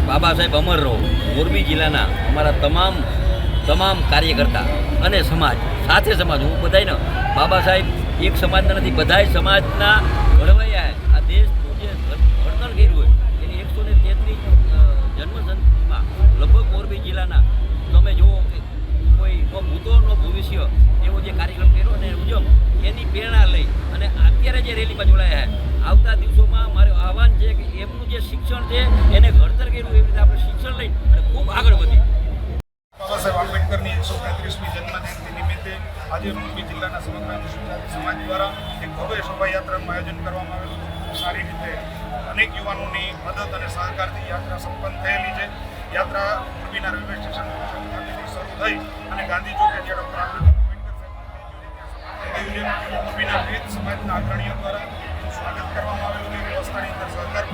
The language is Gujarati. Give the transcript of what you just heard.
બાબા સાહેબ અમર રહો. મોરબી જિલ્લાના અમારા તમામ કાર્યકર્તા અને સમાજ સાથે સમાજ, હું બધાને બાબા સાહેબ એક સમાજના નથી, બધાય સમાજના ઘડવૈયા આ દેશનું જે ઘડતર કર્યું હોય એની 133 જન્મજયંતિમાં લગભગ મોરબી જિલ્લાના તમે જુઓ કે કોઈ ભૂતોનો ભવિષ્ય એવો જે કાર્યક્રમ કર્યો અને ઉજવ એની પ્રેરણા લઈ અને અત્યારે જે રેલીમાં જોડાયા છે, આવતા દિવસોમાં મારું આહવાન છે કે એમનું જે શિક્ષણ છે એને ઘડતર કર્યું એવી રીતે આપણે શિક્ષણ લઈ અને ખૂબ આગળ વધી. બાબા સાહેબ આંબેડકરની 135મી જન્મજયંતિ નિમિત્તે આજે મોરબી જિલ્લાના સમગ્ર સમાજ દ્વારા એક ભવ્ય શોભાયાત્રાનું આયોજન કરવામાં આવેલું હતું. સારી રીતે અનેક યુવાનોની મદદ અને સહકારથી યાત્રા સંપન્ન થયેલી છે. યાત્રા મોરબીના રેલવે સ્ટેશન ખાતેથી શરૂ થઈ અને ગાંધી ચોકે જે ડૉક્ટર આંબેડકર સાહેબ મોરબીના વિવિધ સમાજના અગ્રણીઓ દ્વારા સ્વાગત કરવામાં આવેલું છે. વ્યવસ્થાની અંદર સહકાર